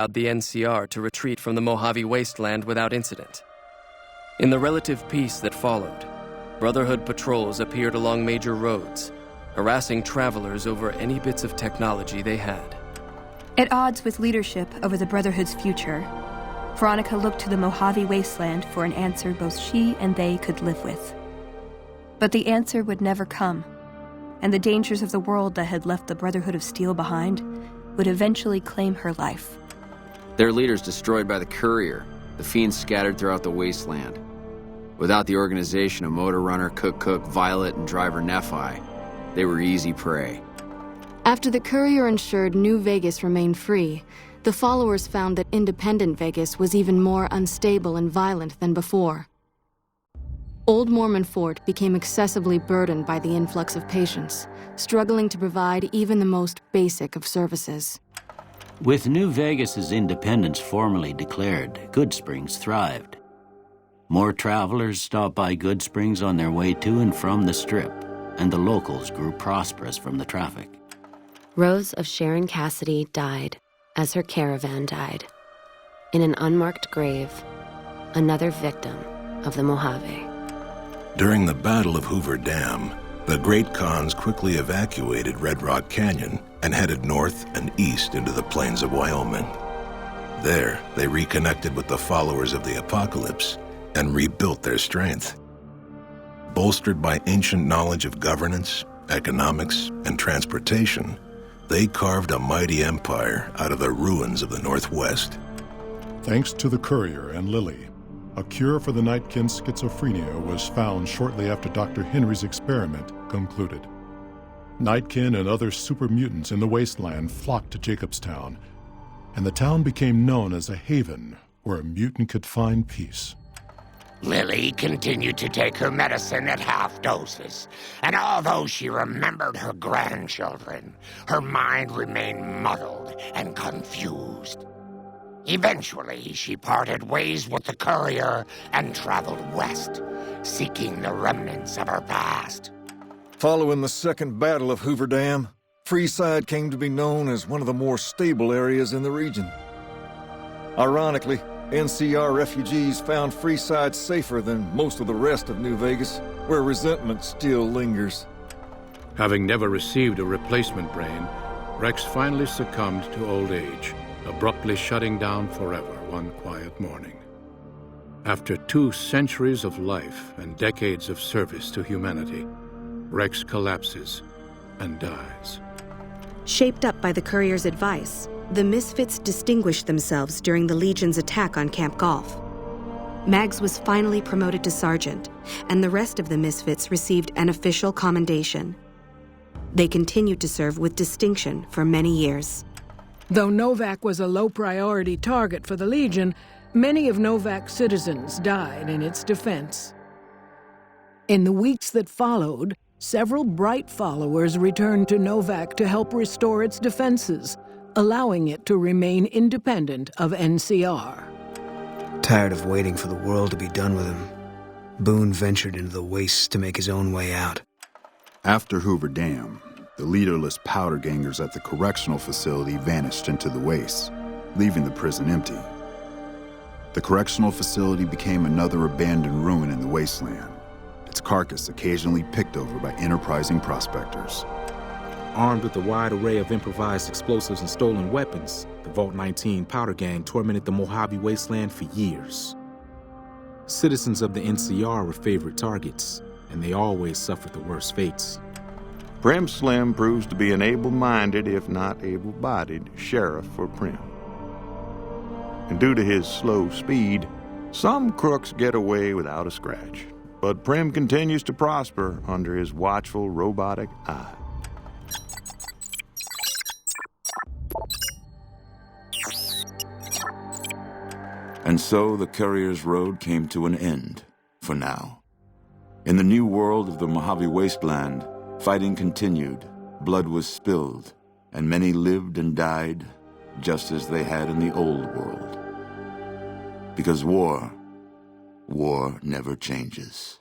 allowed the NCR to retreat from the Mojave wasteland without incident. In the relative peace that followed, Brotherhood patrols appeared along major roads, harassing travelers over any bits of technology they had. At odds with leadership over the Brotherhood's future, Veronica looked to the Mojave wasteland for an answer both she and they could live with. But the answer would never come, and the dangers of the world that had left the Brotherhood of Steel behind would eventually claim her life. Their leaders destroyed by the Courier, the fiends scattered throughout the wasteland. Without the organization of Motor Runner, Cook, Violet, and Driver Nephi, they were easy prey. After the Courier ensured New Vegas remained free, the followers found that independent Vegas was even more unstable and violent than before. Old Mormon Fort became excessively burdened by the influx of patients, struggling to provide even the most basic of services. With New Vegas's independence formally declared, Goodsprings thrived. More travelers stopped by Goodsprings on their way to and from the Strip, and the locals grew prosperous from the traffic. Rose of Sharon Cassidy died as her caravan died. In an unmarked grave, another victim of the Mojave. During the Battle of Hoover Dam, the Great Khans quickly evacuated Red Rock Canyon and headed north and east into the plains of Wyoming. There, they reconnected with the followers of the Apocalypse and rebuilt their strength. Bolstered by ancient knowledge of governance, economics, and transportation, they carved a mighty empire out of the ruins of the Northwest. Thanks to the Courier and Lily, a cure for the Nightkin's schizophrenia was found shortly after Dr. Henry's experiment concluded. Nightkin and other super mutants in the wasteland flocked to Jacobstown, and the town became known as a haven where a mutant could find peace. Lily continued to take her medicine at half doses, and although she remembered her grandchildren, her mind remained muddled and confused. Eventually, she parted ways with the Courier and traveled west, seeking the remnants of her past. Following the Second Battle of Hoover Dam, Freeside came to be known as one of the more stable areas in the region. Ironically, NCR refugees found Freeside safer than most of the rest of New Vegas, where resentment still lingers. Having never received a replacement brain, Rex finally succumbed to old age, abruptly shutting down forever one quiet morning. After 2 centuries of life and decades of service to humanity, Rex collapses and dies. Shaped up by the Courier's advice, the Misfits distinguished themselves during the Legion's attack on Camp Golf. Mags was finally promoted to sergeant, and the rest of the Misfits received an official commendation. They continued to serve with distinction for many years. Though Novak was a low-priority target for the Legion, many of Novak's citizens died in its defense. In the weeks that followed, several bright followers returned to Novak to help restore its defenses, allowing it to remain independent of NCR. Tired of waiting for the world to be done with him, Boone ventured into the wastes to make his own way out. After Hoover Dam, the leaderless powder gangers at the correctional facility vanished into the wastes, leaving the prison empty. The correctional facility became another abandoned ruin in the wasteland, its carcass occasionally picked over by enterprising prospectors. Armed with a wide array of improvised explosives and stolen weapons, the Vault 19 powder gang tormented the Mojave wasteland for years. Citizens of the NCR were favorite targets, and they always suffered the worst fates. Prim Slim proves to be an able-minded, if not able-bodied, sheriff for Prim. And due to his slow speed, some crooks get away without a scratch. But Prim continues to prosper under his watchful, robotic eye. And so the Courier's road came to an end, for now. In the new world of the Mojave Wasteland, fighting continued, blood was spilled, and many lived and died just as they had in the old world. Because war never changes.